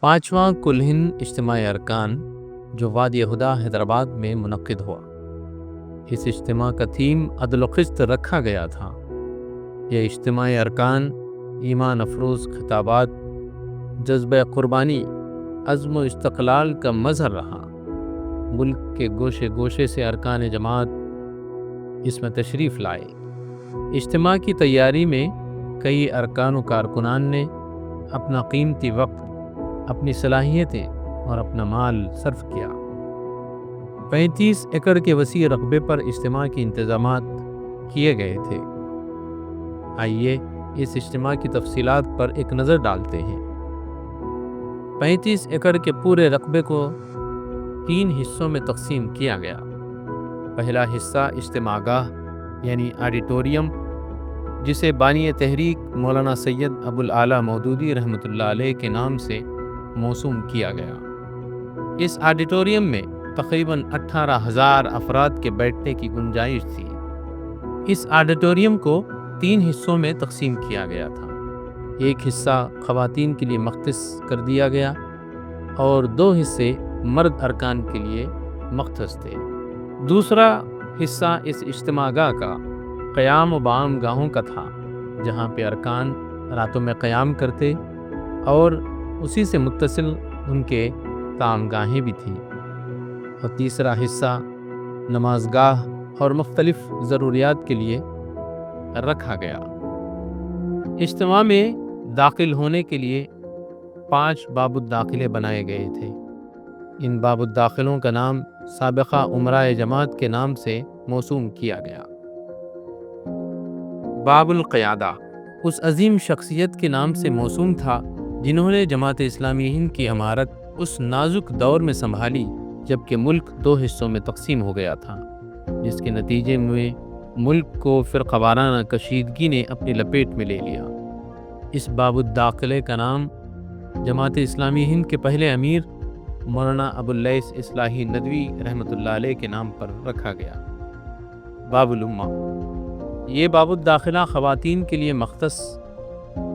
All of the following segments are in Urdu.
پانچواں کل ہند اجتماعی ارکان جو وادی ہدا حیدرآباد میں منعقد ہوا۔ اس اجتماع کا تھیم عدل و قسط رکھا گیا تھا۔ یہ اجتماعی ارکان ایمان افروز خطابات، جذبہ قربانی، عزم و استقلال کا مظہر رہا۔ ملک کے گوشے گوشے سے ارکان جماعت اس میں تشریف لائے۔ اجتماع کی تیاری میں کئی ارکان و کارکنان نے اپنا قیمتی وقت، اپنی صلاحیتیں اور اپنا مال صرف کیا۔ 35 ایکڑ کے وسیع رقبے پر اجتماع کے انتظامات کیے گئے تھے۔ آئیے اس اجتماع کی تفصیلات پر ایک نظر ڈالتے ہیں۔ 35 ایکڑ کے پورے رقبے کو 3 حصوں میں تقسیم کیا گیا۔ پہلا حصہ اجتماع گاہ یعنی آڈیٹوریم، جسے بانی تحریک مولانا سید ابوالعالی مودودی رحمۃ اللہ علیہ کے نام سے موسوم کیا گیا۔ اس آڈیٹوریم میں تقریباً 18,000 افراد کے بیٹھنے کی گنجائش تھی۔ اس آڈیٹوریم کو 3 حصوں میں تقسیم کیا گیا تھا۔ ایک حصہ خواتین کے لیے مختص کر دیا گیا اور 2 حصے مرد ارکان کے لیے مختص تھے۔ دوسرا حصہ اس اجتماع گاہ کا قیام و بام گاہوں کا تھا، جہاں پہ ارکان راتوں میں قیام کرتے اور اسی سے متصل ان کے طعام گاہیں بھی تھیں۔ اور تیسرا حصہ نماز گاہ اور مختلف ضروریات کے لیے رکھا گیا۔ اجتماع میں داخل ہونے کے لیے 5 باب الداخلے بنائے گئے تھے۔ ان باب الداخلوں کا نام سابقہ امرائے جماعت کے نام سے موسوم کیا گیا۔ باب القیادہ اس عظیم شخصیت کے نام سے موسوم تھا جنہوں نے جماعت اسلامی ہند کی امارت اس نازک دور میں سنبھالی جبکہ ملک 2 حصوں میں تقسیم ہو گیا تھا، جس کے نتیجے میں ملک کو فرقہ وارانہ کشیدگی نے اپنی لپیٹ میں لے لیا۔ اس باب الداخلے کا نام جماعت اسلامی ہند کے پہلے امیر مولانا ابواللیث اصلاحی ندوی رحمۃ اللہ علیہ کے نام پر رکھا گیا۔ باب الامہ یہ باب الداخلہ خواتین کے لیے مختص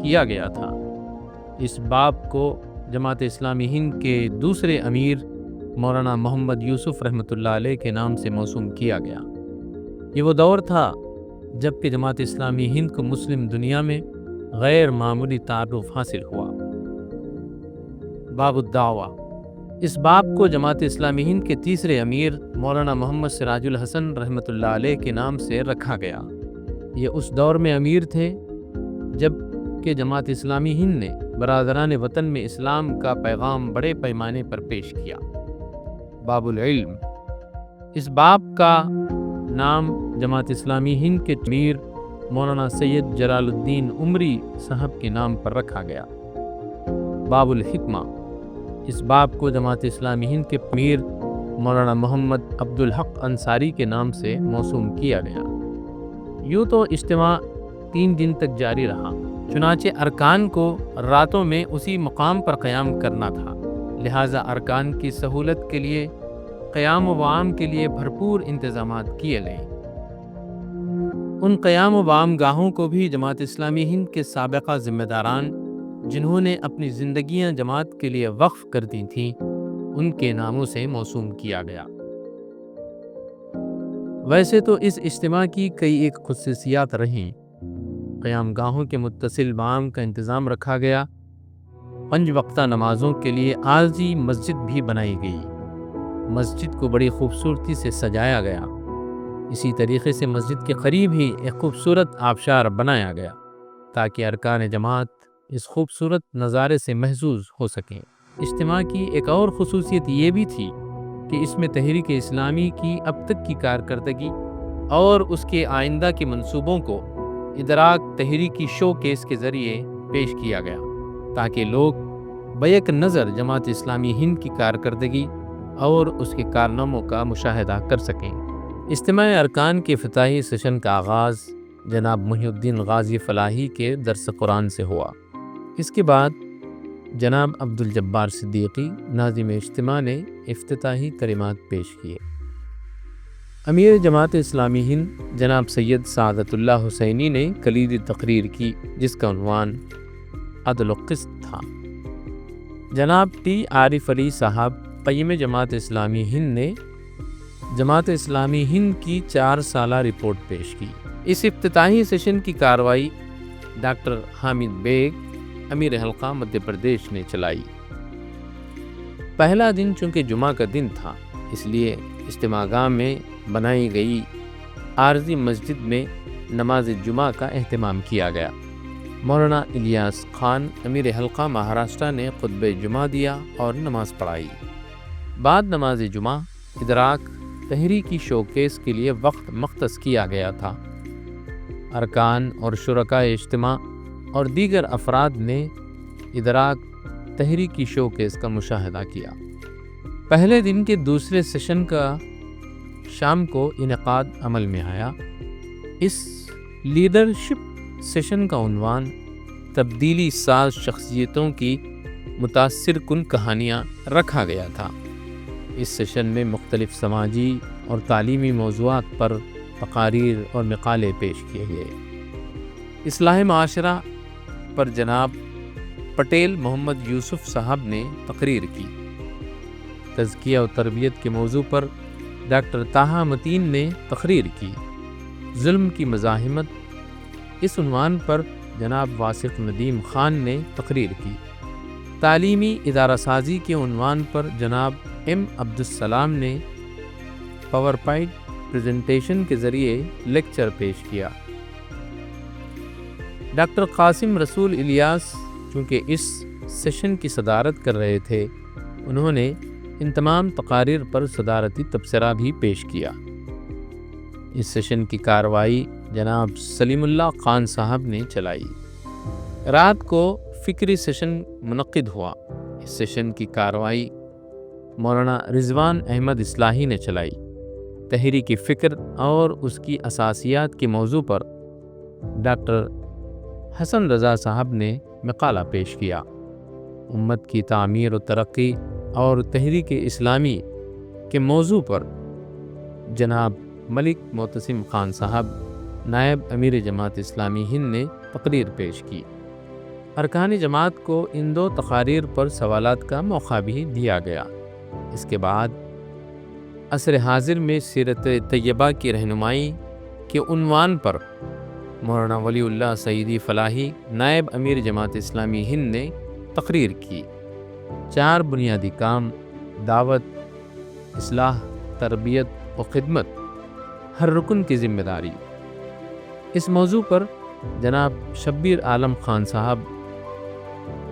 کیا گیا تھا۔ اس باب کو جماعت اسلامی ہند کے دوسرے امیر مولانا محمد یوسف رحمۃ اللہ علیہ کے نام سے موسوم کیا گیا۔ یہ وہ دور تھا جب کہ جماعت اسلامی ہند کو مسلم دنیا میں غیر معمولی تعارف حاصل ہوا۔ باب الدعوہ اس باب کو جماعت اسلامی ہند کے تیسرے امیر مولانا محمد سراج الحسن رحمۃ اللہ علیہ کے نام سے رکھا گیا۔ یہ اس دور میں امیر تھے جب کہ جماعت اسلامی ہند نے برادران وطن میں اسلام کا پیغام بڑے پیمانے پر پیش کیا۔ باب العلم اس باب کا نام جماعت اسلامی ہند کے امیر مولانا سید جلال الدین عمری صاحب کے نام پر رکھا گیا۔ باب الحکمہ اس باب کو جماعت اسلامی ہند کے امیر مولانا محمد عبدالحق انصاری کے نام سے موسوم کیا گیا۔ یوں تو اجتماع 3 دن تک جاری رہا، چنانچہ ارکان کو راتوں میں اسی مقام پر قیام کرنا تھا، لہٰذا ارکان کی سہولت کے لیے قیام و بام کے لیے بھرپور انتظامات کیے گئے۔ ان قیام و بام گاہوں کو بھی جماعت اسلامی ہند کے سابقہ ذمہ داران جنہوں نے اپنی زندگیاں جماعت کے لیے وقف کر دی تھیں، ان کے ناموں سے موسوم کیا گیا۔ ویسے تو اس اجتماع کی کئی ایک خصوصیات رہیں۔ قیام گاہوں کے متصل بام کا انتظام رکھا گیا۔ 5 وقتہ نمازوں کے لیے عارضی مسجد بھی بنائی گئی۔ مسجد کو بڑی خوبصورتی سے سجایا گیا۔ اسی طریقے سے مسجد کے قریب ہی ایک خوبصورت آبشار بنایا گیا تاکہ ارکان جماعت اس خوبصورت نظارے سے محظوظ ہو سکیں۔ اجتماع کی ایک اور خصوصیت یہ بھی تھی کہ اس میں تحریک اسلامی کی اب تک کی کارکردگی اور اس کے آئندہ کے منصوبوں کو ادراک تحریکی شو کیس کے ذریعے پیش کیا گیا تاکہ لوگ بیک نظر جماعت اسلامی ہند کی کارکردگی اور اس کے کارناموں کا مشاہدہ کر سکیں۔ اجتماع ارکان کے افتتاحی سیشن کا آغاز جناب محی الدین غازی فلاحی کے درس قرآن سے ہوا۔ اس کے بعد جناب عبدالجبار صدیقی ناظم اجتماع نے افتتاحی کلمات پیش کیے۔ امیر جماعت اسلامی ہند جناب سید سعادت اللہ حسینی نے کلیدی تقریر کی جس کا عنوان عدل و قسط تھا۔ جناب ٹی عارف علی صاحب قیم جماعت اسلامی ہند نے جماعت اسلامی ہند کی 4 سالہ رپورٹ پیش کی۔ اس افتتاحی سیشن کی کارروائی ڈاکٹر حامد بیگ امیر حلقہ مدھیہ پردیش نے چلائی۔ پہلا دن چونکہ جمعہ کا دن تھا، اس لیے اجتماع گاہ میں بنائی گئی عارضی مسجد میں نماز جمعہ کا اہتمام کیا گیا۔ مولانا الیاس خان امیر حلقہ مہاراشٹرا نے خطبہ جمعہ دیا اور نماز پڑھائی۔ بعد نماز جمعہ ادراک تحریکی شوکیس کے لیے وقت مختص کیا گیا تھا۔ ارکان اور شرکائے اجتماع اور دیگر افراد نے ادراک تحریکی شوکیس کا مشاہدہ کیا۔ پہلے دن کے دوسرے سیشن کا شام کو انعقاد عمل میں آیا۔ اس لیڈرشپ سیشن کا عنوان تبدیلی ساز شخصیتوں کی متاثر کن کہانیاں رکھا گیا تھا۔ اس سیشن میں مختلف سماجی اور تعلیمی موضوعات پر تقاریر اور مقالے پیش کیے گئے۔ اصلاح معاشرہ پر جناب پٹیل محمد یوسف صاحب نے تقریر کی۔ تزکیہ و تربیت کے موضوع پر ڈاکٹر طاہا متین نے تقریر کی۔ ظلم کی مزاحمت، اس عنوان پر جناب واسق ندیم خان نے تقریر کی۔ تعلیمی ادارہ سازی کے عنوان پر جناب ایم عبدالسلام نے پاور پوائنٹ پریزنٹیشن کے ذریعے لیکچر پیش کیا۔ ڈاکٹر قاسم رسول الیاس چونکہ اس سیشن کی صدارت کر رہے تھے، انہوں نے ان تمام تقاریر پر صدارتی تبصرہ بھی پیش کیا۔ اس سیشن کی کارروائی جناب سلیم اللہ خان صاحب نے چلائی۔ رات کو فکری سیشن منعقد ہوا۔ اس سیشن کی کارروائی مولانا رضوان احمد اصلاحی نے چلائی۔ تحریکی فکر اور اس کی اساسیات کے موضوع پر ڈاکٹر حسن رضا صاحب نے مقالہ پیش کیا۔ امت کی تعمیر و ترقی اور تحریک اسلامی کے موضوع پر جناب ملک معتصم خان صاحب نائب امیر جماعت اسلامی ہند نے تقریر پیش کی۔ ارکان جماعت کو ان 2 تقاریر پر سوالات کا موقع بھی دیا گیا۔ اس کے بعد عصر حاضر میں سیرت طیبہ کی رہنمائی کے عنوان پر مولانا ولی اللہ سعیدی فلاحی نائب امیر جماعت اسلامی ہند نے تقریر کی۔ 4 بنیادی کام، دعوت، اصلاح، تربیت و خدمت، ہر رکن کی ذمہ داری۔ اس موضوع پر جناب شبیر عالم خان صاحب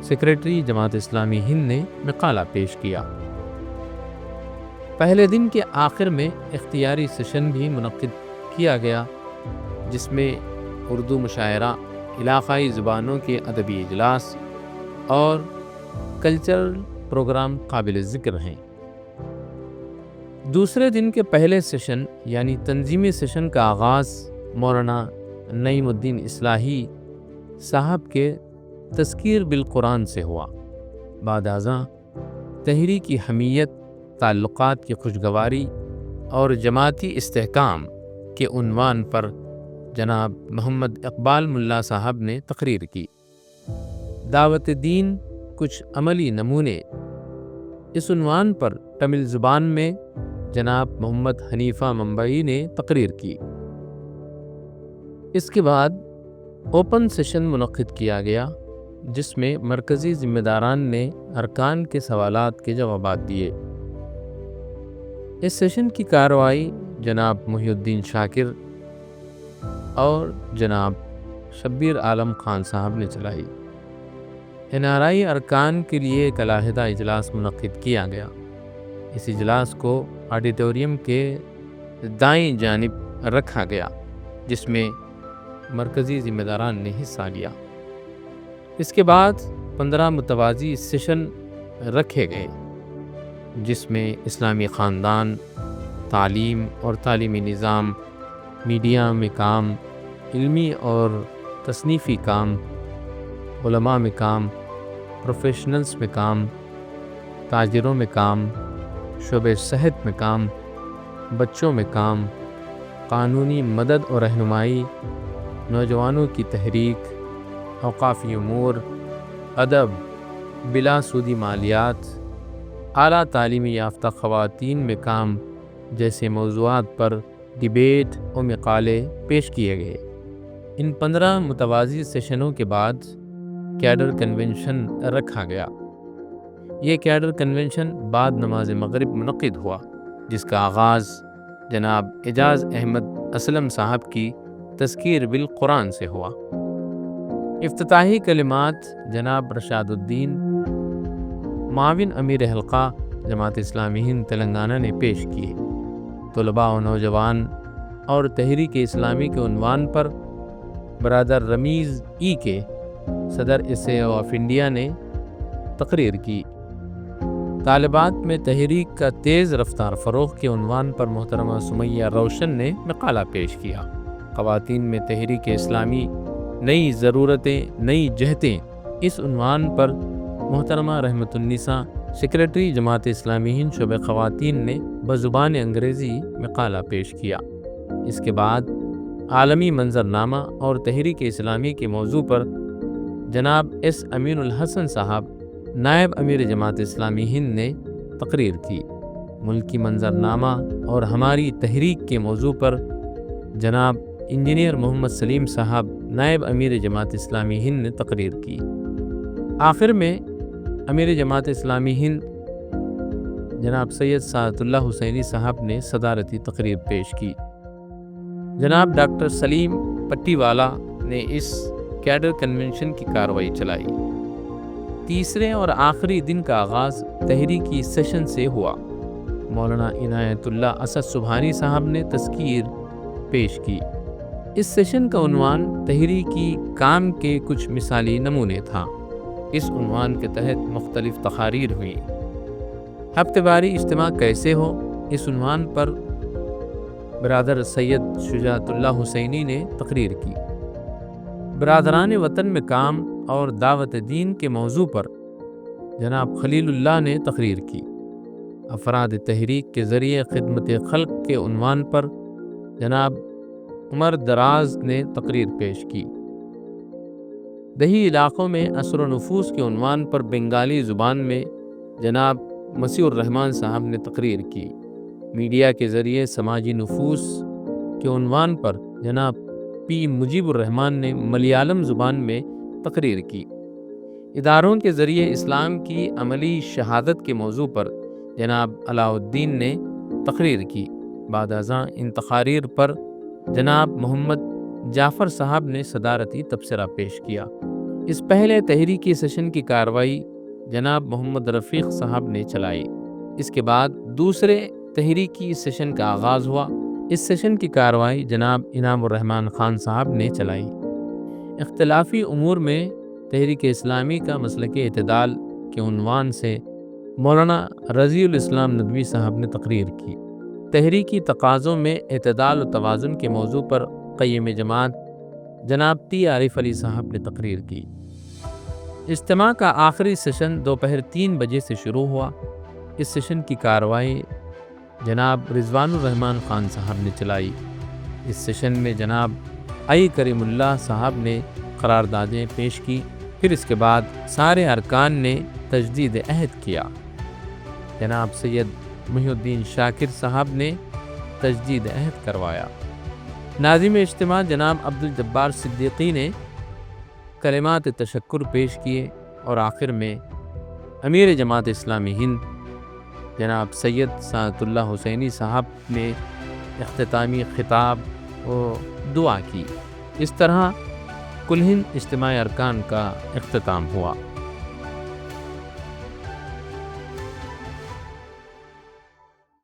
سیکریٹری جماعت اسلامی ہند نے مقالہ پیش کیا۔ پہلے دن کے آخر میں اختیاری سیشن بھی منعقد کیا گیا، جس میں اردو مشاعرہ، علاقائی زبانوں کے ادبی اجلاس اور کلچرل پروگرام قابل ذکر ہیں۔ دوسرے دن کے پہلے سیشن یعنی تنظیمی سیشن کا آغاز مولانا نعیم الدین اصلاحی صاحب کے تذکیر بالقرآن سے ہوا۔ بعد ازاں تحریکی حمیت، تعلقات کی خوشگواری اور جماعتی استحکام کے عنوان پر جناب محمد اقبال ملا صاحب نے تقریر کی۔ دعوت دین، کچھ عملی نمونے، اس عنوان پر تمل زبان میں جناب محمد حنیفہ ممبئی نے تقریر کی۔ اس کے بعد اوپن سیشن منعقد کیا گیا، جس میں مرکزی ذمہ داران نے ارکان کے سوالات کے جوابات دیے۔ اس سیشن کی کارروائی جناب محی الدین شاکر اور جناب شبیر عالم خان صاحب نے چلائی۔ NRI ارکان کے لیے ایک علیحدہ اجلاس منعقد کیا گیا۔ اس اجلاس کو آڈیٹوریم کے دائیں جانب رکھا گیا، جس میں مرکزی ذمہ داران نے حصہ لیا۔ اس کے بعد 15 متوازی سیشن رکھے گئے، جس میں اسلامی خاندان، تعلیم اور تعلیمی نظام، میڈیا میں کام، علمی اور تصنیفی کام، علماء میں کام، پروفیشنلز میں کام، تاجروں میں کام، شعبہ صحت میں کام، بچوں میں کام، قانونی مدد اور رہنمائی، نوجوانوں کی تحریک، اوقافی امور، ادب، بلا سودی مالیات، اعلیٰ تعلیمی یافتہ خواتین میں کام جیسے موضوعات پر ڈیبیٹ و مقالے پیش کیے گئے۔ ان 15 متوازی سیشنوں کے بعد کیڈر کنونشن رکھا گیا۔ یہ کیڈر کنونشن بعد نماز مغرب منعقد ہوا، جس کا آغاز جناب اعجاز احمد اسلم صاحب کی تذکیر بالقرآن سے ہوا۔ افتتاحی کلمات جناب رشاد الدین، معاون امیر حلقہ جماعت اسلامی ہند تلنگانہ نے پیش کیے۔ طلباء و نوجوان اور تحریک اسلامی کے عنوان پر برادر رمیز ای کے، صدر S A O of India نے تقریر کی۔ طالبات میں تحریک کا تیز رفتار فروغ کے عنوان پر محترمہ سمیہ روشن نے مقالہ پیش کیا۔ خواتین میں تحریک اسلامی، نئی ضرورتیں، نئی جہتیں، اس عنوان پر محترمہ رحمت النساء، سیکریٹری جماعت اسلامی ہند شعبہ خواتین نے بزبان انگریزی مقالہ پیش کیا۔ اس کے بعد عالمی منظرنامہ اور تحریک اسلامی کے موضوع پر جناب ایس امین الحسن صاحب، نائب امیر جماعت اسلامی ہند نے تقریر کی۔ ملکی منظرنامہ اور ہماری تحریک کے موضوع پر جناب انجینئر محمد سلیم صاحب، نائب امیر جماعت اسلامی ہند نے تقریر کی۔ آخر میں امیر جماعت اسلامی ہند جناب سید سعادت اللہ حسینی صاحب نے صدارتی تقریر پیش کی۔ جناب ڈاکٹر سلیم پٹی والا نے اس کیڈر کنونشن کی کارروائی چلائی۔ تیسرے اور آخری دن کا آغاز تحریکی سیشن سے ہوا۔ مولانا عنایت اللہ اسد سبحانی صاحب نے تذکیر پیش کی۔ اس سیشن کا عنوان تحریکی کام کے کچھ مثالی نمونے تھا۔ اس عنوان کے تحت مختلف تقاریر ہوئیں۔ ہفتہ واری اجتماع کیسے ہو، اس عنوان پر برادر سید شجاعت اللہ حسینی نے تقریر کی۔ برادران وطن میں کام اور دعوت دین کے موضوع پر جناب خلیل اللہ نے تقریر کی۔ افراد تحریک کے ذریعے خدمت خلق کے عنوان پر جناب عمر دراز نے تقریر پیش کی۔ دیہی علاقوں میں اثر و نفوذ کے عنوان پر بنگالی زبان میں جناب مسیح الرحمان صاحب نے تقریر کی۔ میڈیا کے ذریعے سماجی نفوذ کے عنوان پر جناب پی مجیب الرحمان نے ملیالم زبان میں تقریر کی۔ اداروں کے ذریعے اسلام کی عملی شہادت کے موضوع پر جناب علاء الدین نے تقریر کی۔ بعد ازاں ان تقاریر پر جناب محمد جعفر صاحب نے صدارتی تبصرہ پیش کیا۔ اس پہلے تحریکی سیشن کی کارروائی جناب محمد رفیق صاحب نے چلائی۔ اس کے بعد دوسرے تحریکی سیشن کا آغاز ہوا۔ اس سیشن کی کارروائی جناب انعام الرحمن خان صاحب نے چلائی۔ اختلافی امور میں تحریک اسلامی کا مسلک اعتدال کے عنوان سے مولانا رضی الاسلام ندوی صاحب نے تقریر کی۔ تحریکی تقاضوں میں اعتدال و توازن کے موضوع پر قیم جماعت جناب ٹی عارف علی صاحب نے تقریر کی۔ اجتماع کا آخری سیشن دوپہر 3 بجے سے شروع ہوا۔ اس سیشن کی کارروائی جناب رضوان الرحمان خان صاحب نے چلائی۔ اس سیشن میں جناب آئی کریم اللہ صاحب نے قراردادیں پیش کی۔ پھر اس کے بعد سارے ارکان نے تجدید عہد کیا۔ جناب سید محی الدین شاکر صاحب نے تجدید عہد کروایا۔ ناظم اجتماع جناب عبدالجبار صدیقی نے کلمات تشکر پیش کیے اور آخر میں امیر جماعت اسلامی ہند جناب سید سعادت اللہ حسینی صاحب نے اختتامی خطاب و دعا کی۔ اس طرح کل ہند اجتماع ارکان کا اختتام ہوا۔